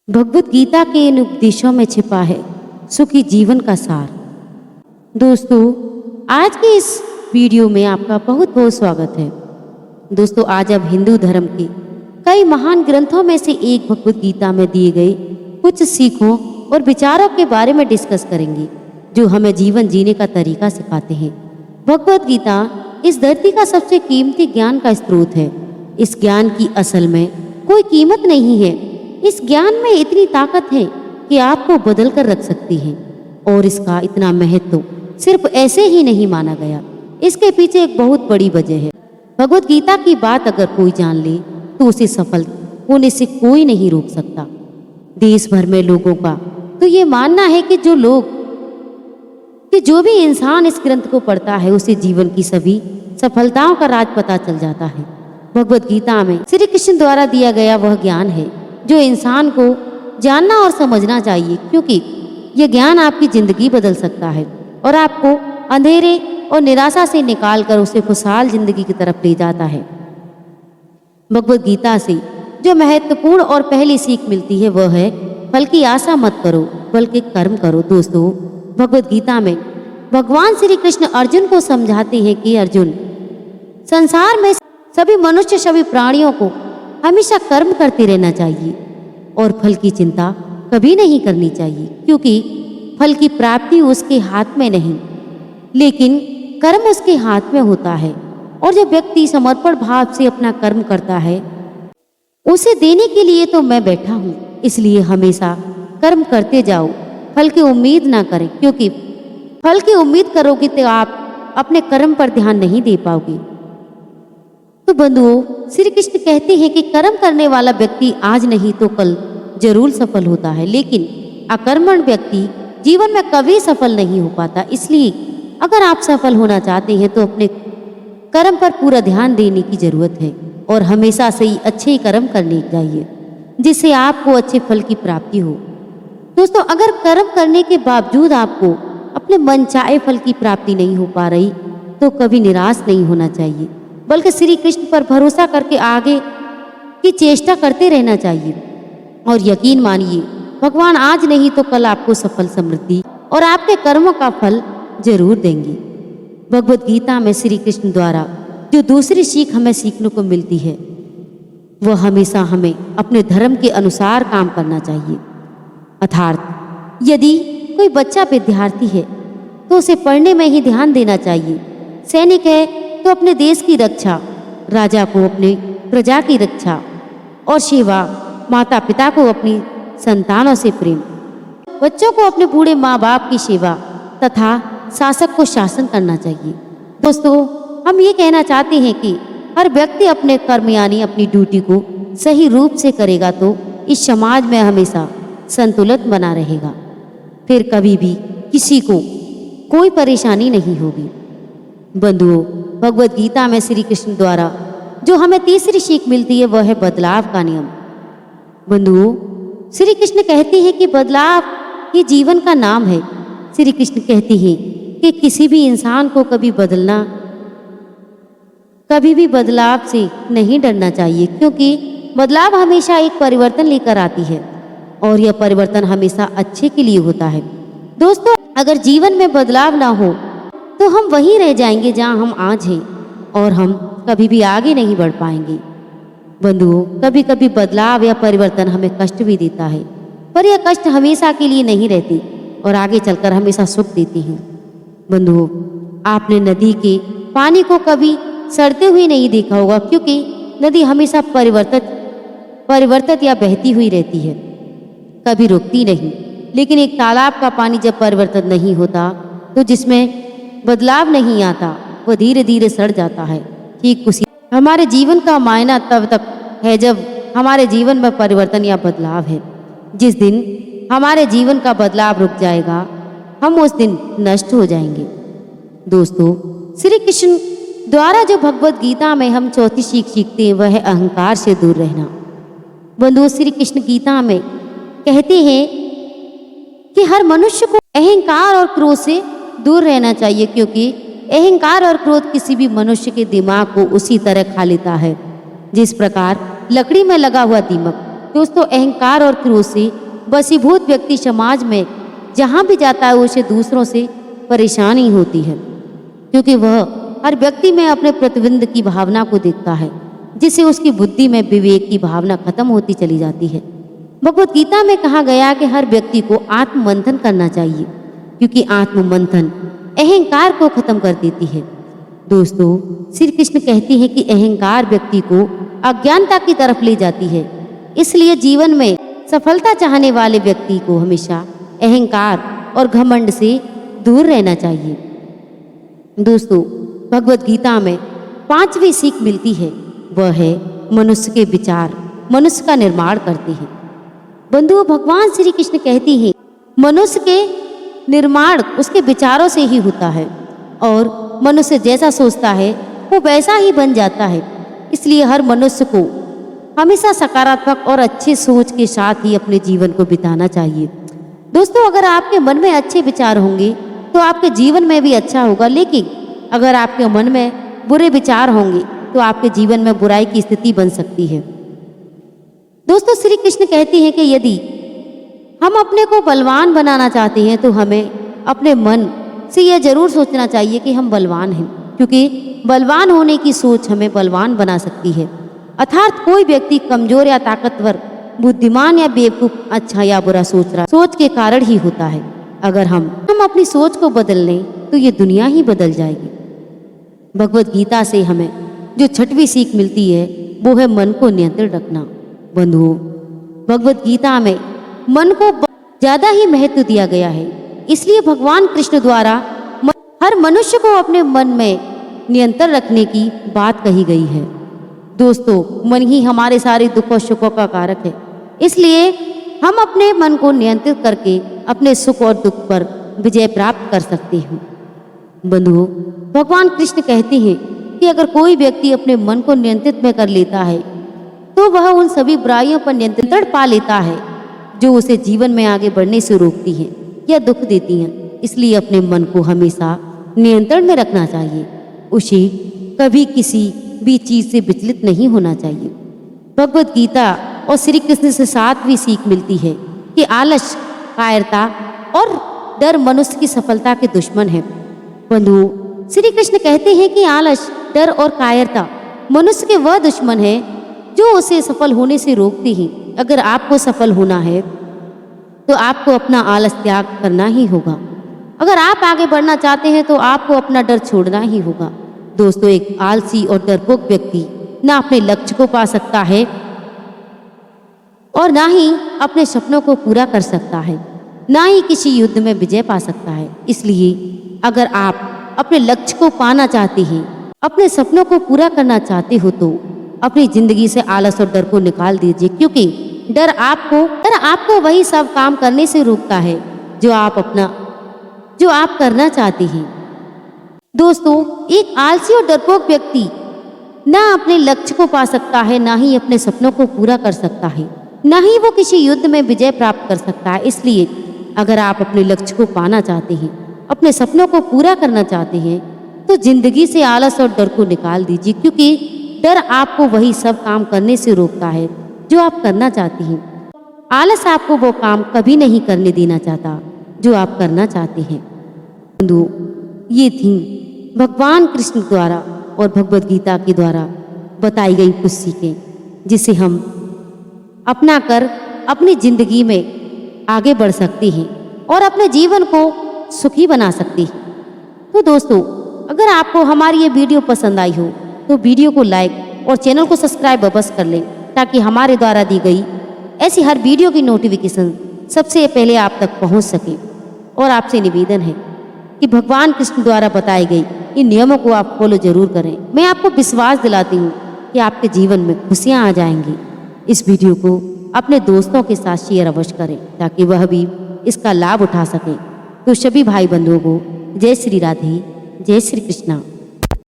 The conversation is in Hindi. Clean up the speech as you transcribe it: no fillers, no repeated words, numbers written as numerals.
भगवत गीता के इन उपदेशों में छिपा है सुखी जीवन का सार। दोस्तों, आज के इस वीडियो में आपका बहुत बहुत स्वागत है। दोस्तों, आज अब हिंदू धर्म के कई महान ग्रंथों में से एक भगवत गीता में दिए गए कुछ सीखों और विचारों के बारे में डिस्कस करेंगे जो हमें जीवन जीने का तरीका सिखाते हैं। भगवत गीता इस धरती का सबसे कीमती ज्ञान का स्रोत है। इस ज्ञान की असल में कोई कीमत नहीं है। इस ज्ञान में इतनी ताकत है कि आपको बदल कर रख सकती है, और इसका इतना महत्व सिर्फ ऐसे ही नहीं माना गया। इसके पीछे एक बहुत बड़ी वजह है। भगवत गीता की बात अगर कोई जान ले तो उसे सफल होने से कोई नहीं रोक सकता। देश भर में लोगों का तो ये मानना है कि जो भी इंसान इस ग्रंथ को पढ़ता है उसे जीवन की सभी सफलताओं का राज पता चल जाता है। भगवत गीता में श्री कृष्ण द्वारा दिया गया वह ज्ञान है जो इंसान को जानना और समझना चाहिए, क्योंकि यह ज्ञान आपकी जिंदगी बदल सकता है और आपको अंधेरे और निराशा से निकालकर उसे खुशहाल जिंदगी की तरफ ले जाता है। भगवत गीता से जो महत्वपूर्ण और पहली सीख मिलती है वह है फल की आशा मत करो बल्कि कर्म करो। दोस्तों, भगवत गीता में भगवान श्री कृष्ण अर्जुन को समझाते हैं कि अर्जुन, संसार में सभी मनुष्य सभी प्राणियों को हमेशा कर्म करते रहना चाहिए और फल की चिंता कभी नहीं करनी चाहिए, क्योंकि फल की प्राप्ति उसके हाथ में नहीं लेकिन कर्म उसके हाथ में होता है। और जब व्यक्ति समर्पण भाव से अपना कर्म करता है उसे देने के लिए तो मैं बैठा हूँ, इसलिए हमेशा कर्म करते जाओ, फल की उम्मीद ना करें, क्योंकि फल की उम्मीद करोगे तो आप अपने कर्म पर ध्यान नहीं दे पाओगे। तो बंधुओं, श्री कृष्ण कहते हैं कि कर्म करने वाला व्यक्ति आज नहीं तो कल जरूर सफल होता है, लेकिन अकर्मण व्यक्ति जीवन में कभी सफल नहीं हो पाता। इसलिए अगर आप सफल होना चाहते हैं तो अपने कर्म पर पूरा ध्यान देने की जरूरत है और हमेशा से ही अच्छे ही कर्म करने चाहिए जिससे आपको अच्छे फल की प्राप्ति हो। दोस्तों, अगर कर्म करने के बावजूद आपको अपने मनचाहे फल की प्राप्ति नहीं हो पा रही तो कभी निराश नहीं होना चाहिए, बल्कि श्री कृष्ण पर भरोसा करके आगे की चेष्टा करते रहना चाहिए। और यकीन मानिए, भगवान आज नहीं तो कल आपको सफल, समृद्धि और आपके कर्मों का फल जरूर देंगे। भगवत गीता में श्री कृष्ण द्वारा जो दूसरी सीख हमें सीखने को मिलती है वह हमेशा हमें अपने धर्म के अनुसार काम करना चाहिए। अर्थात यदि कोई बच्चा विद्यार्थी है तो उसे पढ़ने में ही ध्यान देना चाहिए। सैनिक है तो अपने देश की रक्षा, राजा को अपने प्रजा की रक्षा और सेवा, माता पिता को अपनी संतानों से प्रेम, बच्चों को अपने बूढ़े माँ बाप की सेवा तथा शासक को शासन करना चाहिए। दोस्तों, हम ये कहना चाहते हैं कि हर व्यक्ति अपने कर्म यानी अपनी ड्यूटी को सही रूप से करेगा तो इस समाज में हमेशा संतुलन बना रहेगा, फिर कभी भी किसी को कोई परेशानी नहीं होगी। बंधुओं, भगवत गीता में श्री कृष्ण द्वारा जो हमें तीसरी सीख मिलती है वह है बदलाव का नियम। बंधुओं, श्री कृष्ण कहते हैं कि बदलाव ही जीवन का नाम है। श्री कृष्ण कहते हैं कि किसी भी इंसान को कभी भी बदलाव से नहीं डरना चाहिए, क्योंकि बदलाव हमेशा एक परिवर्तन लेकर आती है और यह परिवर्तन हमेशा अच्छे के लिए होता है। दोस्तों, अगर जीवन में बदलाव ना हो तो हम वहीं रह जाएंगे जहां हम आज हैं और हम कभी भी आगे नहीं बढ़ पाएंगे। बंधुओं, कभी कभी बदलाव या परिवर्तन हमें कष्ट भी देता है, पर यह कष्ट हमेशा के लिए नहीं रहते और आगे चलकर हमेशा सुख देते हैं। बंधुओं, आपने नदी के पानी को कभी सड़ते हुए नहीं देखा होगा, क्योंकि नदी हमेशा परिवर्तित या बहती हुई रहती है, कभी रुकती नहीं। लेकिन एक तालाब का पानी जब परिवर्तित नहीं होता तो जिसमें बदलाव नहीं आता वह धीरे धीरे सड़ जाता है। ठीक उसी हमारे जीवन का मायना तब तक है जब हमारे जीवन में परिवर्तन या बदलाव है। जिस दिन हमारे जीवन का बदलाव रुक जाएगा हम उस दिन नष्ट हो जाएंगे। दोस्तों, श्री कृष्ण द्वारा जो भगवत गीता में हम चौथी सीख सीखते हैं वह है अहंकार से दूर रहना। बंधुओं, श्री कृष्ण गीता में कहते हैं कि हर मनुष्य को अहंकार और क्रोध से दूर रहना चाहिए, क्योंकि अहंकार और क्रोध किसी भी मनुष्य के दिमाग को उसी तरह खा लेता है जिस प्रकार लकड़ी में लगा हुआ दीमक दोस्तों, अहंकार और क्रोध से वशीभूत व्यक्ति समाज में जहाँ भी जाता है उसे दूसरों से परेशानी होती है, क्योंकि वह हर व्यक्ति में अपने प्रतिबिंब की भावना को देखता है, जिससे उसकी बुद्धि में विवेक की भावना खत्म होती चली जाती है। भगवत गीता में कहा गया कि हर व्यक्ति को आत्ममंथन करना चाहिए, क्योंकि आत्ममंथन अहंकार को खत्म कर देती है। दोस्तों, श्री कृष्ण कहते हैं कि अहंकार व्यक्ति को अज्ञानता की तरफ ले जाती है, इसलिए जीवन में सफलता चाहने वाले व्यक्ति को हमेशा अहंकार और घमंड से दूर रहना चाहिए। दोस्तों, भगवत गीता में 5वीं सीख मिलती है, वह है मनुष्य के विचार मनुष्य का निर्माण करते हैं। बंधुओं, भगवान श्री कृष्ण कहती हैं मनुष्य के निर्माण उसके विचारों से ही होता है और मनुष्य जैसा सोचता है वो वैसा ही बन जाता है। इसलिए हर मनुष्य को हमेशा सकारात्मक और अच्छी सोच के साथ ही अपने जीवन को बिताना चाहिए। दोस्तों, अगर आपके मन में अच्छे विचार होंगे तो आपके जीवन में भी अच्छा होगा, लेकिन अगर आपके मन में बुरे विचार होंगे तो आपके जीवन में बुराई की स्थिति बन सकती है। दोस्तों, श्री कृष्ण कहते हैं कि यदि हम अपने को बलवान बनाना चाहते हैं तो हमें अपने मन से यह जरूर सोचना चाहिए कि हम बलवान हैं, क्योंकि बलवान होने की सोच हमें बलवान बना सकती है। अर्थात कोई व्यक्ति कमजोर या ताकतवर, बुद्धिमान या बेवकूफ, अच्छा या बुरा सोच रहा सोच के कारण ही होता है। अगर हम अपनी सोच को बदल लें तो ये दुनिया ही बदल जाएगी। भगवत गीता से हमें जो 6वीं सीख मिलती है वो है मन को नियंत्रण रखना। बंधुओं, भगवत गीता में मन को ज्यादा ही महत्व दिया गया है, इसलिए भगवान कृष्ण द्वारा हर मनुष्य को अपने मन में नियंत्रण रखने की बात कही गई है। दोस्तों, मन ही हमारे सारे दुख और सुखों का कारक है, इसलिए हम अपने मन को नियंत्रित करके अपने सुख और दुख पर विजय प्राप्त कर सकते हैं। बंधुओं, भगवान कृष्ण कहते हैं कि अगर कोई व्यक्ति अपने मन को नियंत्रित में कर लेता है तो वह उन सभी बुराइयों पर नियंत्रण पा लेता है जो उसे जीवन में आगे बढ़ने से रोकती हैं या दुख देती हैं। इसलिए अपने मन को हमेशा नियंत्रण में रखना चाहिए, उसे कभी किसी भी चीज से विचलित नहीं होना चाहिए। भगवत गीता और श्री कृष्ण से 7वीं सीख मिलती है कि आलस, कायरता और डर मनुष्य की सफलता के दुश्मन है। बंधुओं, श्री कृष्ण कहते हैं कि आलस, डर और कायरता मनुष्य के वह दुश्मन है जो उसे सफल होने से रोकते हैं। अगर आपको सफल होना है तो आपको अपना आलस त्याग करना ही होगा। अगर आप आगे बढ़ना चाहते हैं तो आपको अपना डर छोड़ना ही होगा। दोस्तों, एक आलसी और डरपोक व्यक्ति ना अपने लक्ष्य को पा सकता है और ना ही अपने सपनों को पूरा कर सकता है, ना ही किसी युद्ध में विजय पा सकता है। इसलिए अगर आप अपने लक्ष्य को पाना चाहते हैं, अपने सपनों को पूरा करना चाहते हो तो अपनी जिंदगी से आलस और डर को निकाल दीजिए, क्योंकि डर आपको वही सब काम करने से रोकता है जो आप करना चाहते हैं। दोस्तों, एक आलसी और डरपोक व्यक्ति ना अपने लक्ष्य को पा सकता है, ना ही अपने सपनों को पूरा कर सकता है, ना ही वो किसी युद्ध में विजय प्राप्त कर सकता है। इसलिए अगर आप अपने लक्ष्य को पाना चाहते हैं, अपने सपनों को पूरा करना चाहते हैं, तो जिंदगी से आलस और डर को निकाल दीजिए, क्योंकि डर आपको वही सब काम करने से रोकता है जो आप करना चाहते हैं। आलस आपको वो काम कभी नहीं करने देना चाहता जो आप करना चाहते हैं। बंधुओं, ये थी भगवान कृष्ण द्वारा और भगवत गीता के द्वारा बताई गई कुछ सीखें, जिसे हम अपना कर अपनी जिंदगी में आगे बढ़ सकते हैं और अपने जीवन को सुखी बना सकते हैं। तो दोस्तों, अगर आपको हमारी ये वीडियो पसंद आई हो तो वीडियो को लाइक और चैनल को सब्सक्राइब अवश्य कर लें, ताकि हमारे द्वारा दी गई ऐसी हर वीडियो की नोटिफिकेशन सबसे पहले आप तक पहुंच सके। और आपसे निवेदन है कि भगवान कृष्ण द्वारा बताए गए इन नियमों को आप फॉलो जरूर करें। मैं आपको विश्वास दिलाती हूँ कि आपके जीवन में खुशियाँ आ जाएंगी। इस वीडियो को अपने दोस्तों के साथ शेयर अवश्य करें, ताकि वह भी इसका लाभ उठा सकें। तो सभी भाई बंधुओं को जय श्री राधे, जय श्री कृष्णा।